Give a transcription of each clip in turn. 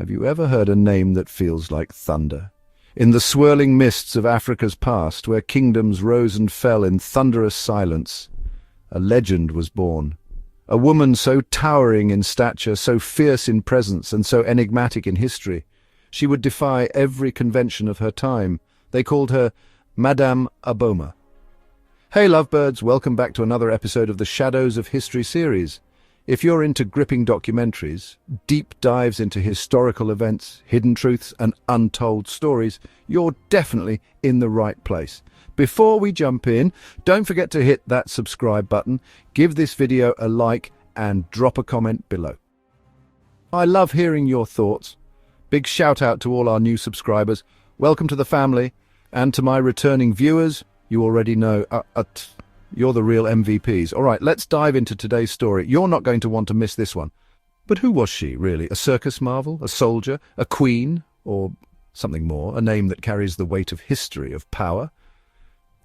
Have you ever heard a name that feels like thunder? In the swirling mists of Africa's past, where kingdoms rose and fell in thunderous silence, a legend was born. A woman so towering in stature, so fierce in presence, and so enigmatic in history. She would defy every convention of her time. They called her Mme Abomah. Hey lovebirds, welcome back to another episode of the Shadows of History series. If you're into gripping documentaries, deep dives into historical events, hidden truths and untold stories, you're definitely in the right place. Before we jump in, don't forget to hit that subscribe button, give this video a like and drop a comment below. I love hearing your thoughts. Big shout out to all our new subscribers. Welcome to the family. And to my returning viewers, you already know, you're the real MVPs. All right, let's dive into today's story. You're not going to want to miss this one. But who was she, really? A circus marvel? A soldier? A queen? Or something more? A name that carries the weight of history, of power?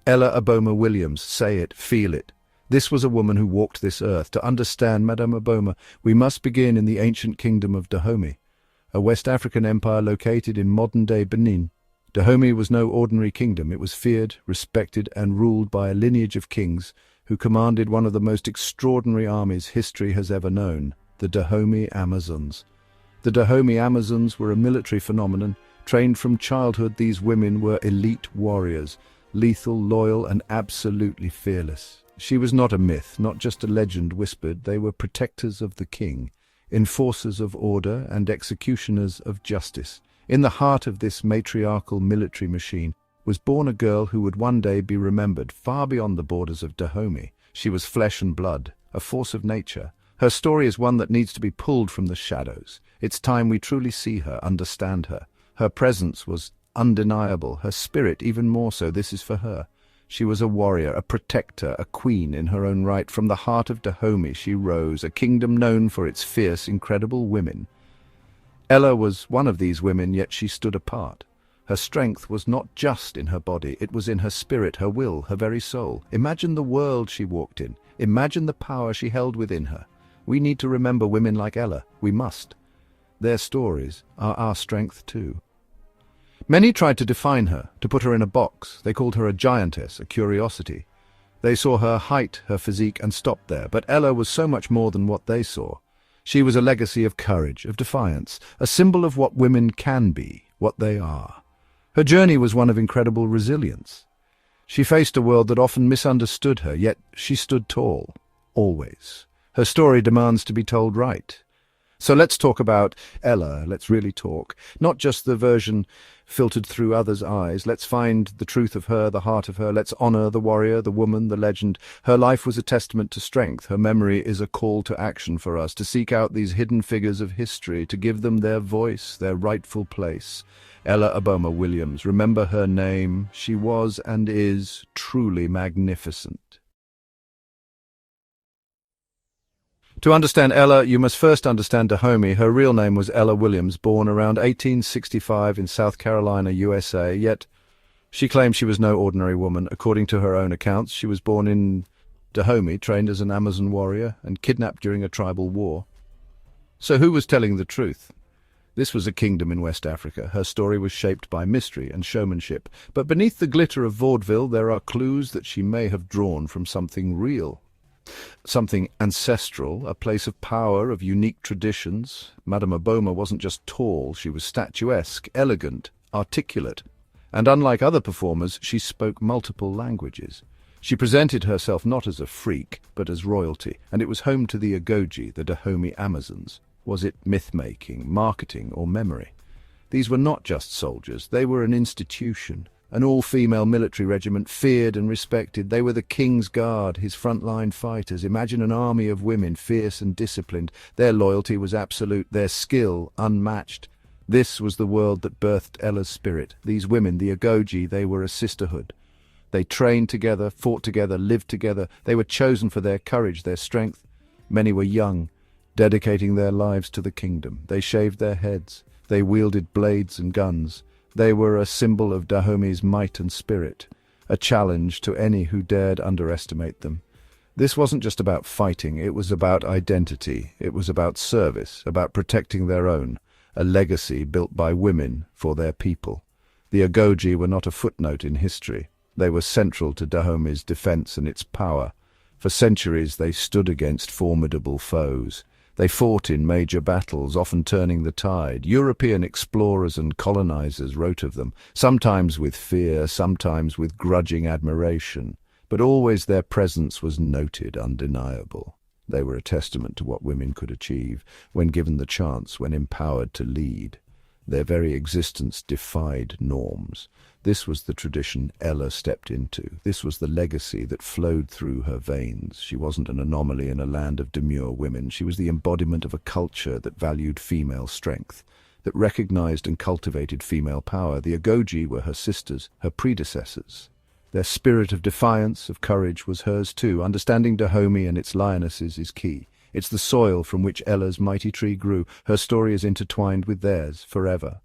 Ella Abomah Williams. Say it, feel it. This was a woman who walked this earth. To understand Mme Abomah, we must begin in the ancient Kingdom of Dahomey, a West African empire located in modern-day Benin. Dahomey was no ordinary kingdom. It was feared, respected, and ruled by a lineage of kings who commanded one of the most extraordinary armies history has ever known, the Dahomey Amazons. The Dahomey Amazons were a military phenomenon. Trained from childhood, these women were elite warriors, lethal, loyal, and absolutely fearless. She was not a myth, not just a legend whispered. They were protectors of the king, enforcers of order, and executioners of justice. In the heart of this matriarchal military machine was born a girl who would one day be remembered far beyond the borders of Dahomey. She was flesh and blood, a force of nature. Her story is one that needs to be pulled from the shadows. It's time we truly see her, understand her. Her presence was undeniable, her spirit even more so. This is for her. She was a warrior, a protector, a queen in her own right. From the heart of Dahomey she rose, a kingdom known for its fierce, incredible women. Ella was one of these women, yet she stood apart. Her strength was not just in her body, it was in her spirit, her will, her very soul. Imagine the world she walked in. Imagine the power she held within her. We need to remember women like Ella. We must. Their stories are our strength too. Many tried to define her, to put her in a box. They called her a giantess, a curiosity. They saw her height, her physique, and stopped there. But Ella was so much more than what they saw. She was a legacy of courage, of defiance, a symbol of what women can be, what they are. Her journey was one of incredible resilience. She faced a world that often misunderstood her, yet she stood tall, always. Her story demands to be told right. So let's talk about Ella, let's really talk. Not just the version filtered through others' eyes. Let's find the truth of her, the heart of her. Let's honor the warrior, the woman, the legend. Her life was a testament to strength. Her memory is a call to action for us, to seek out these hidden figures of history, to give them their voice, their rightful place. Ella Abomah Williams, remember her name. She was and is truly magnificent. To understand Ella, you must first understand Dahomey. Her real name was Ella Williams, born around 1865 in South Carolina, USA, yet she claimed she was no ordinary woman. According to her own accounts, she was born in Dahomey, trained as an Amazon warrior, and kidnapped during a tribal war. So who was telling the truth? This was a kingdom in West Africa. Her story was shaped by mystery and showmanship. But beneath the glitter of vaudeville, there are clues that she may have drawn from something real. Something ancestral, a place of power, of unique traditions. Mme Abomah wasn't just tall, she was statuesque, elegant, articulate. And unlike other performers, she spoke multiple languages. She presented herself not as a freak, but as royalty, and it was home to the Agoji, the Dahomey Amazons. Was it myth-making, marketing, or memory? These were not just soldiers, they were an institution. An all-female military regiment, feared and respected. They were the King's Guard, his front-line fighters. Imagine an army of women, fierce and disciplined. Their loyalty was absolute, their skill unmatched. This was the world that birthed Ella's spirit. These women, the Agoji, they were a sisterhood. They trained together, fought together, lived together. They were chosen for their courage, their strength. Many were young, dedicating their lives to the kingdom. They shaved their heads. They wielded blades and guns. They were a symbol of Dahomey's might and spirit, a challenge to any who dared underestimate them. This wasn't just about fighting, it was about identity, it was about service, about protecting their own. a legacy built by women for their people. The Agoji were not a footnote in history. They were central to Dahomey's defense and its power. For centuries they stood against formidable foes. They fought in major battles, often turning the tide. European explorers and colonizers wrote of them, sometimes with fear, sometimes with grudging admiration. But always their presence was noted, undeniable. They were a testament to what women could achieve, when given the chance, when empowered to lead. Their very existence defied norms. This was the tradition Ella stepped into. This was the legacy that flowed through her veins. She wasn't an anomaly in a land of demure women. She was the embodiment of a culture that valued female strength, that recognized and cultivated female power. The Agoji were her sisters, her predecessors. Their spirit of defiance, of courage, was hers too. Understanding Dahomey and its lionesses is key. It's the soil from which Ella's mighty tree grew. Her story is intertwined with theirs forever.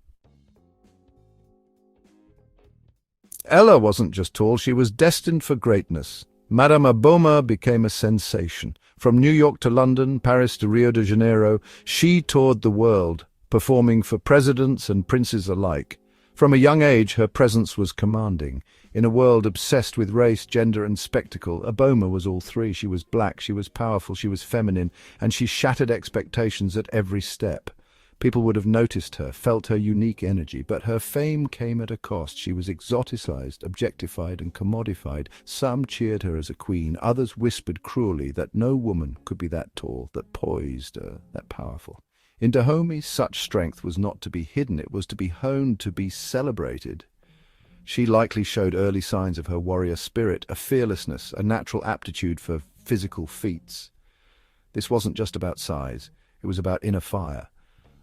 Ella wasn't just tall, she was destined for greatness. Mme Abomah became a sensation. From New York to London, Paris to Rio de Janeiro, she toured the world, performing for presidents and princes alike. From a young age, her presence was commanding. In a world obsessed with race, gender, and spectacle, Abomah was all three. She was black, she was powerful, she was feminine, and she shattered expectations at every step. People would have noticed her, felt her unique energy, but her fame came at a cost. She was exoticized, objectified, and commodified. Some cheered her as a queen, others whispered cruelly that no woman could be that tall, that poised, that powerful. In Dahomey, such strength was not to be hidden, it was to be honed, to be celebrated. She likely showed early signs of her warrior spirit, a fearlessness, a natural aptitude for physical feats. This wasn't just about size, it was about inner fire,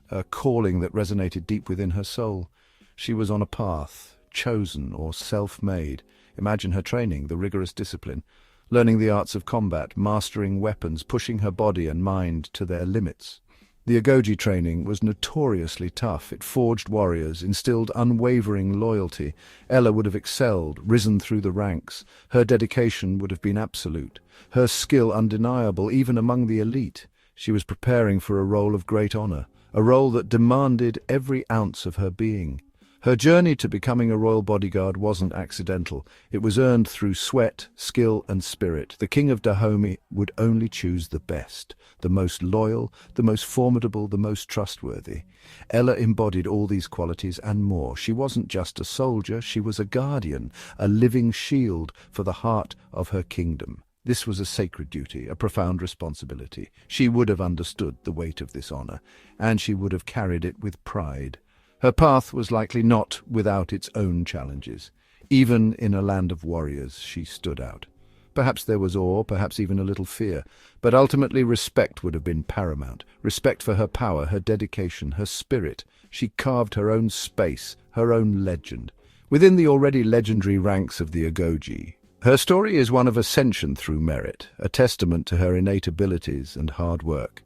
a calling that resonated deep within her soul. She was on a path, chosen or self-made. Imagine her training, the rigorous discipline, learning the arts of combat, mastering weapons, pushing her body and mind to their limits. The Agoji training was notoriously tough. It forged warriors, instilled unwavering loyalty. Ella would have excelled, risen through the ranks. Her dedication would have been absolute, her skill undeniable, even among the elite. She was preparing for a role of great honor, a role that demanded every ounce of her being. Her journey to becoming a royal bodyguard wasn't accidental. It was earned through sweat, skill, and spirit. The King of Dahomey would only choose the best, the most loyal, the most formidable, the most trustworthy. Ella embodied all these qualities and more. She wasn't just a soldier, she was a guardian, a living shield for the heart of her kingdom. This was a sacred duty, a profound responsibility. She would have understood the weight of this honor, and she would have carried it with pride. Her path was likely not without its own challenges. Even in a land of warriors, she stood out. Perhaps there was awe, perhaps even a little fear, but ultimately respect would have been paramount. Respect for her power, her dedication, her spirit. She carved her own space, her own legend, within the already legendary ranks of the Agoji. Her story is one of ascension through merit, a testament to her innate abilities and hard work.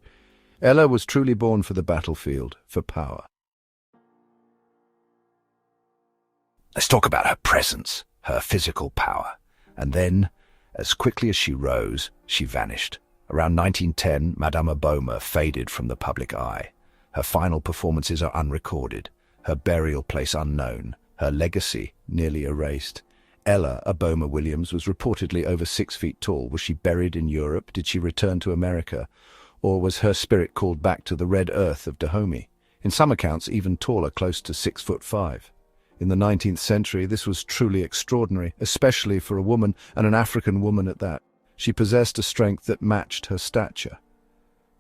Ella was truly born for the battlefield, for power. Let's talk about her presence, her physical power. And then, as quickly as she rose, she vanished. Around 1910, Mme Abomah faded from the public eye. Her final performances are unrecorded, her burial place unknown, her legacy nearly erased. Ella Abomah Williams was reportedly over 6 feet tall. Was she buried in Europe? Did she return to America? Or was her spirit called back to the red earth of Dahomey? In some accounts, even taller, close to 6'5". In the 19th century, this was truly extraordinary, especially for a woman, and an African woman at that. She possessed a strength that matched her stature.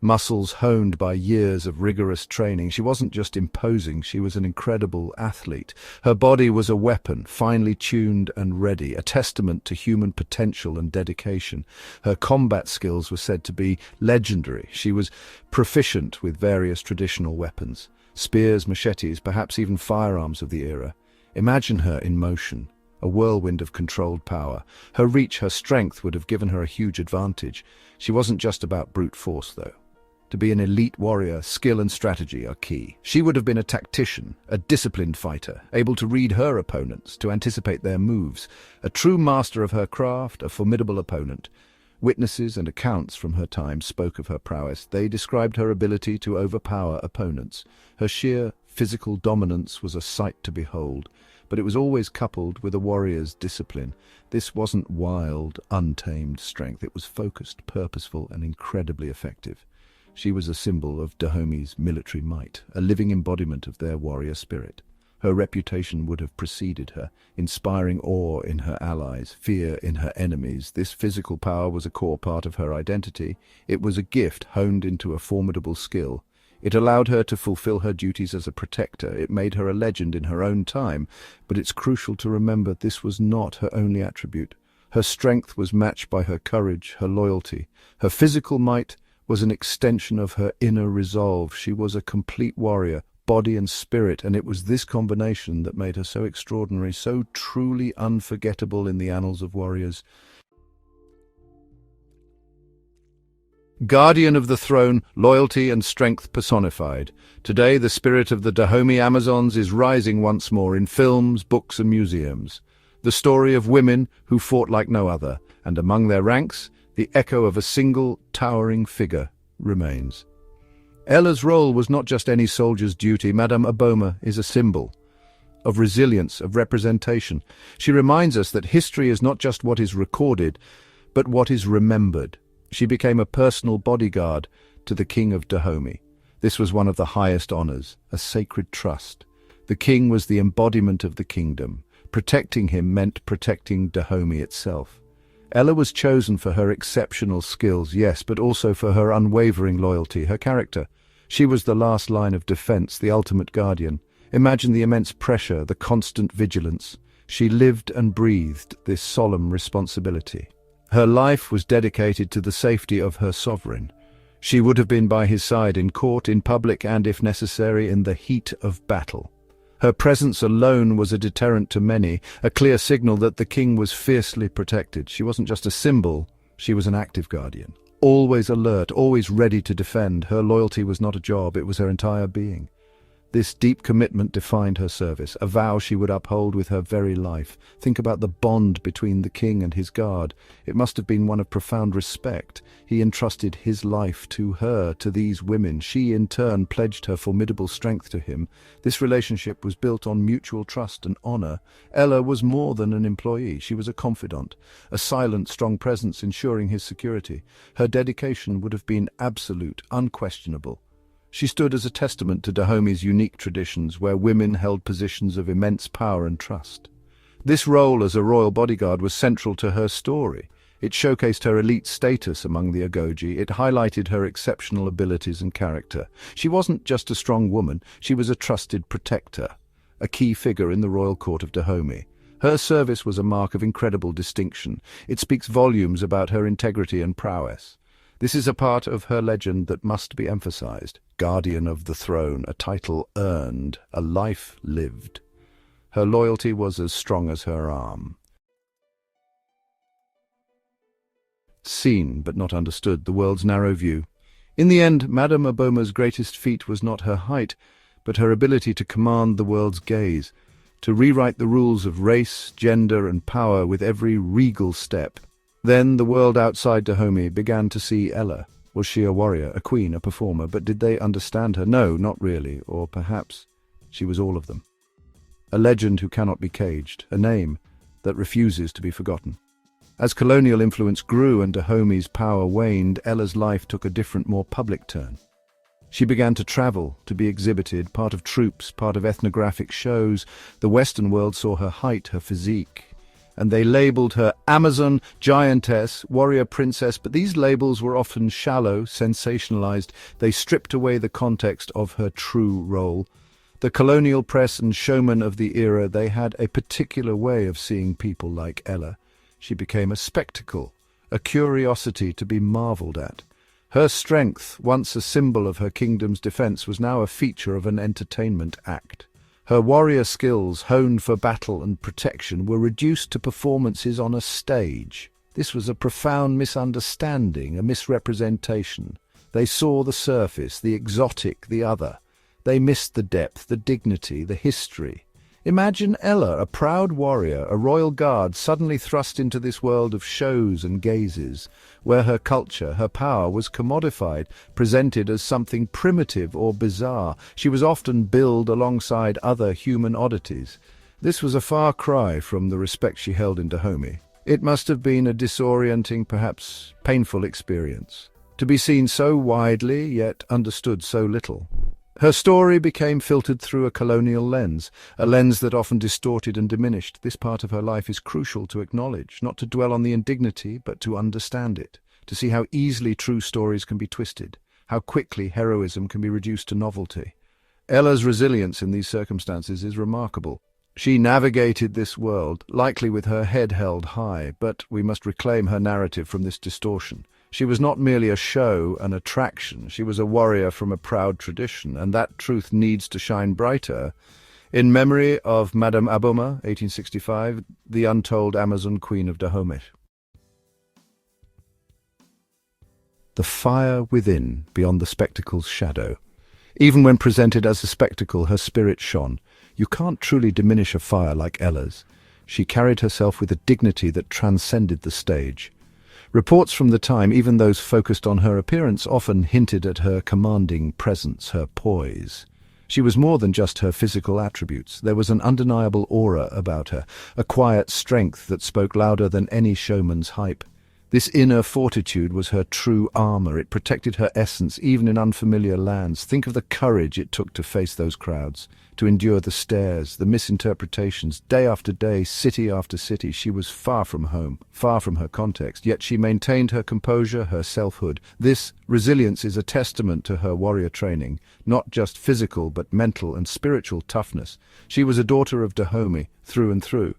Muscles honed by years of rigorous training. She wasn't just imposing, she was an incredible athlete. Her body was a weapon, finely tuned and ready, a testament to human potential and dedication. Her combat skills were said to be legendary. She was proficient with various traditional weapons, spears, machetes, perhaps even firearms of the era. Imagine her in motion, a whirlwind of controlled power. Her reach, her strength would have given her a huge advantage. She wasn't just about brute force, though. To be an elite warrior, skill and strategy are key. She would have been a tactician, a disciplined fighter, able to read her opponents, to anticipate their moves. A true master of her craft, a formidable opponent. Witnesses and accounts from her time spoke of her prowess. They described her ability to overpower opponents. Her sheer physical dominance was a sight to behold, but it was always coupled with a warrior's discipline. This wasn't wild, untamed strength. It was focused, purposeful, and incredibly effective. She was a symbol of Dahomey's military might, a living embodiment of their warrior spirit. Her reputation would have preceded her, inspiring awe in her allies, fear in her enemies. This physical power was a core part of her identity. It was a gift honed into a formidable skill. It allowed her to fulfill her duties as a protector. It made her a legend in her own time, but it's crucial to remember this was not her only attribute. Her strength was matched by her courage, her loyalty. Her physical might was an extension of her inner resolve. She was a complete warrior, body and spirit, and it was this combination that made her so extraordinary, so truly unforgettable in the annals of warriors. Guardian of the throne, loyalty and strength personified. Today, the spirit of the Dahomey Amazons is rising once more in films, books and museums. The story of women who fought like no other, and among their ranks, the echo of a single, towering figure remains. Ella's role was not just any soldier's duty. Mme Abomah is a symbol of resilience, of representation. She reminds us that history is not just what is recorded, but what is remembered. She became a personal bodyguard to the King of Dahomey. This was one of the highest honors, a sacred trust. The king was the embodiment of the kingdom. Protecting him meant protecting Dahomey itself. Ella was chosen for her exceptional skills, yes, but also for her unwavering loyalty, her character. She was the last line of defense, the ultimate guardian. Imagine the immense pressure, the constant vigilance. She lived and breathed this solemn responsibility. Her life was dedicated to the safety of her sovereign. She would have been by his side in court, in public, and, if necessary, in the heat of battle. Her presence alone was a deterrent to many, a clear signal that the king was fiercely protected. She wasn't just a symbol, she was an active guardian. Always alert, always ready to defend. Her loyalty was not a job, it was her entire being. This deep commitment defined her service, a vow she would uphold with her very life. Think about the bond between the king and his guard. It must have been one of profound respect. He entrusted his life to her, to these women. She, in turn, pledged her formidable strength to him. This relationship was built on mutual trust and honor. Ella was more than an employee. She was a confidant, a silent, strong presence ensuring his security. Her dedication would have been absolute, unquestionable. She stood as a testament to Dahomey's unique traditions, where women held positions of immense power and trust. This role as a royal bodyguard was central to her story. It showcased her elite status among the Agoji. It highlighted her exceptional abilities and character. She wasn't just a strong woman, she was a trusted protector, a key figure in the royal court of Dahomey. Her service was a mark of incredible distinction. It speaks volumes about her integrity and prowess. This is a part of her legend that must be emphasized. Guardian of the throne, a title earned, a life lived. Her loyalty was as strong as her arm. Seen but not understood, the world's narrow view. In the end, Mme Abomah's greatest feat was not her height, but her ability to command the world's gaze, to rewrite the rules of race, gender, and power with every regal step. Then the world outside Dahomey began to see Ella. Was she a warrior, a queen, a performer? But did they understand her? No, not really. Or perhaps she was all of them. A legend who cannot be caged, a name that refuses to be forgotten. As colonial influence grew and Dahomey's power waned, Ella's life took a different, more public turn. She began to travel, to be exhibited, part of troops, part of ethnographic shows. The Western world saw her height, her physique, and they labeled her Amazon, giantess, warrior princess, but these labels were often shallow, sensationalized. They stripped away the context of her true role. The colonial press and showmen of the era, they had a particular way of seeing people like Ella. She became a spectacle, a curiosity to be marveled at. Her strength, once a symbol of her kingdom's defense, was now a feature of an entertainment act. Her warrior skills, honed for battle and protection, were reduced to performances on a stage. This was a profound misunderstanding, a misrepresentation. They saw the surface, the exotic, the other. They missed the depth, the dignity, the history. Imagine Ella, a proud warrior, a royal guard, suddenly thrust into this world of shows and gazes, where her culture, her power was commodified, presented as something primitive or bizarre. She was often billed alongside other human oddities. This was a far cry from the respect she held in Dahomey. It must have been a disorienting, perhaps painful experience, to be seen so widely, yet understood so little. Her story became filtered through a colonial lens, a lens that often distorted and diminished. This part of her life is crucial to acknowledge, not to dwell on the indignity, but to understand it, to see how easily true stories can be twisted, how quickly heroism can be reduced to novelty. Ella's resilience in these circumstances is remarkable. She navigated this world, likely with her head held high, but we must reclaim her narrative from this distortion. She was not merely a show, an attraction. She was a warrior from a proud tradition, and that truth needs to shine brighter. In memory of Mme Abomah, 1865, the Untold Amazon Queen of Dahomey. The fire within, beyond the spectacle's shadow. Even when presented as a spectacle, her spirit shone. You can't truly diminish a fire like Ella's. She carried herself with a dignity that transcended the stage. Reports from the time, even those focused on her appearance, often hinted at her commanding presence, her poise. She was more than just her physical attributes. There was an undeniable aura about her, a quiet strength that spoke louder than any showman's hype. This inner fortitude was her true armor. It protected her essence, even in unfamiliar lands. Think of the courage it took to face those crowds, to endure the stares, the misinterpretations. Day after day, city after city, she was far from home, far from her context, yet she maintained her composure, her selfhood. This resilience is a testament to her warrior training, not just physical but mental and spiritual toughness. She was a daughter of Dahomey, through and through.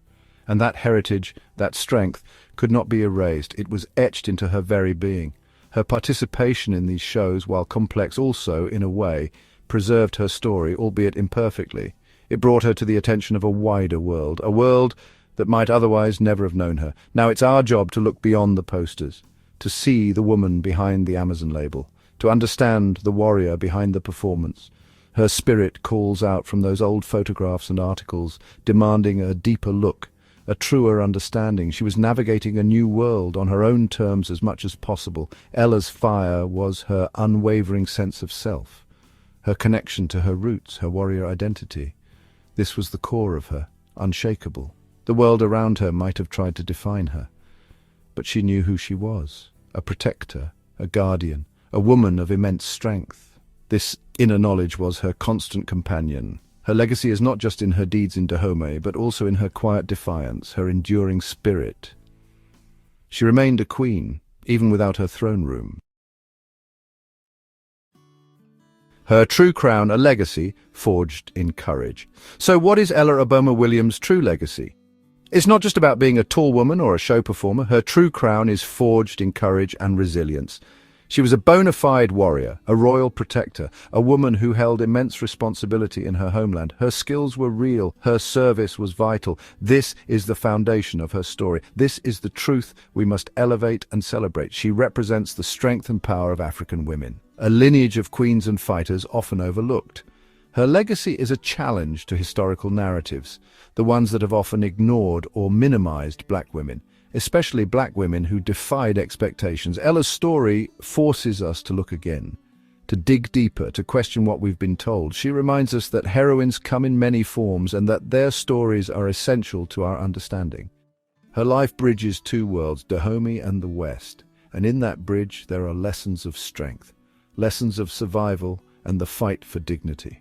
And that heritage, that strength, could not be erased. It was etched into her very being. Her participation in these shows, while complex also, in a way, preserved her story, albeit imperfectly. It brought her to the attention of a wider world, a world that might otherwise never have known her. Now it's our job to look beyond the posters, to see the woman behind the Amazon label, to understand the warrior behind the performance. Her spirit calls out from those old photographs and articles, demanding a deeper look, a truer understanding. She was navigating a new world on her own terms as much as possible. Ella's fire was her unwavering sense of self, her connection to her roots, her warrior identity. This was the core of her, unshakable. The world around her might have tried to define her, but she knew who she was, a protector, a guardian, a woman of immense strength. This inner knowledge was her constant companion. Her legacy is not just in her deeds in Dahomey, but also in her quiet defiance, her enduring spirit. She remained a queen, even without her throne room. Her true crown, a legacy forged in courage. So what is Ella Abomah Williams' true legacy? It's not just about being a tall woman or a show performer. Her true crown is forged in courage and resilience. She was a bona fide warrior, a royal protector, a woman who held immense responsibility in her homeland. Her skills were real, her service was vital. This is the foundation of her story. This is the truth we must elevate and celebrate. She represents the strength and power of African women, a lineage of queens and fighters often overlooked. Her legacy is a challenge to historical narratives, the ones that have often ignored or minimized black women, especially black women who defied expectations. Ella's story forces us to look again, to dig deeper, to question what we've been told. She reminds us that heroines come in many forms and that their stories are essential to our understanding. Her life bridges two worlds, Dahomey and the West, and in that bridge there are lessons of strength, lessons of survival, and the fight for dignity.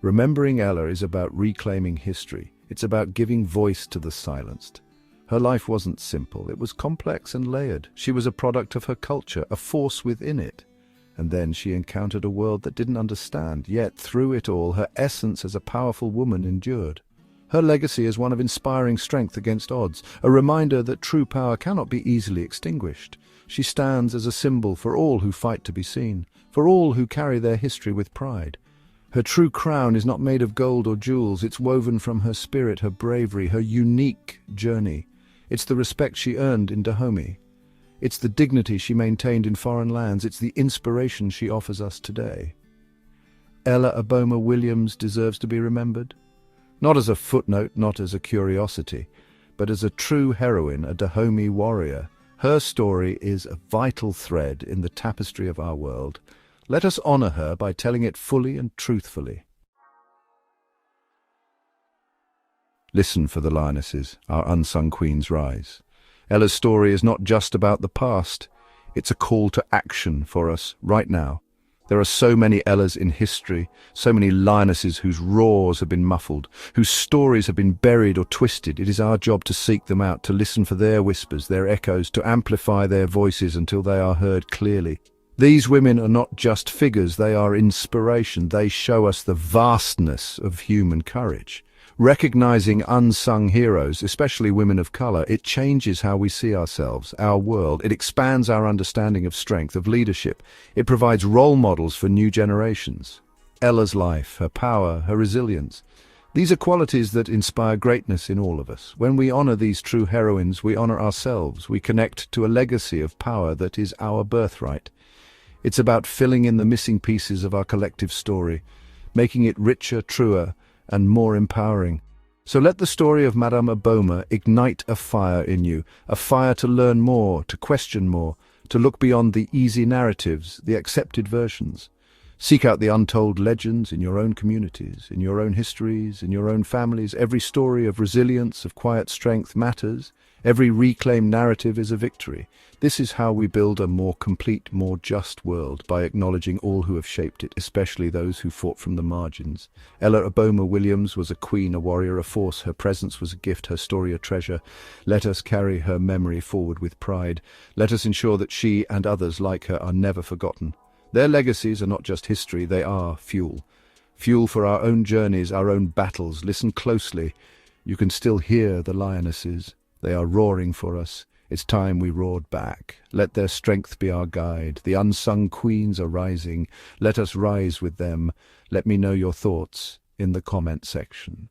Remembering Ella is about reclaiming history. It's about giving voice to the silenced. Her life wasn't simple. It was complex and layered. She was a product of her culture, a force within it. And then she encountered a world that didn't understand, yet through it all, her essence as a powerful woman endured. Her legacy is one of inspiring strength against odds, a reminder that true power cannot be easily extinguished. She stands as a symbol for all who fight to be seen, for all who carry their history with pride. Her true crown is not made of gold or jewels. It's woven from her spirit, her bravery, her unique journey. It's the respect she earned in Dahomey. It's the dignity she maintained in foreign lands. It's the inspiration she offers us today. Ella Abomah Williams deserves to be remembered, Not as a footnote, not as a curiosity, but as a true heroine, a Dahomey warrior. Her story is a vital thread in the tapestry of our world. Let us honor her by telling it fully and truthfully. Listen for the lionesses, our unsung queens rise. Ella's story is not just about the past, it's a call to action for us right now. There are so many Ellas in history, so many lionesses whose roars have been muffled, whose stories have been buried or twisted. It is our job to seek them out, to listen for their whispers, their echoes, to amplify their voices until they are heard clearly. These women are not just figures, they are inspiration. They show us the vastness of human courage. Recognizing unsung heroes, especially women of color, it changes how we see ourselves, our world. It expands our understanding of strength, of leadership. It provides role models for new generations. Ella's life, her power, her resilience. These are qualities that inspire greatness in all of us. When we honor these true heroines, we honor ourselves. We connect to a legacy of power that is our birthright. It's about filling in the missing pieces of our collective story, making it richer, truer, and more empowering. So let the story of Mme Abomah ignite a fire in you, a fire to learn more, to question more, to look beyond the easy narratives, the accepted versions. Seek out the untold legends in your own communities, in your own histories, in your own families. Every story of resilience, of quiet strength matters. Every reclaimed narrative is a victory. This is how we build a more complete, more just world, by acknowledging all who have shaped it, especially those who fought from the margins. Ella Abomah Williams was a queen, a warrior, a force. Her presence was a gift, her story a treasure. Let us carry her memory forward with pride. Let us ensure that she and others like her are never forgotten. Their legacies are not just history, they are fuel. Fuel for our own journeys, our own battles. Listen closely. You can still hear the lionesses. They are roaring for us. It's time we roared back. Let their strength be our guide. The unsung queens are rising. Let us rise with them. Let me know your thoughts in the comment section.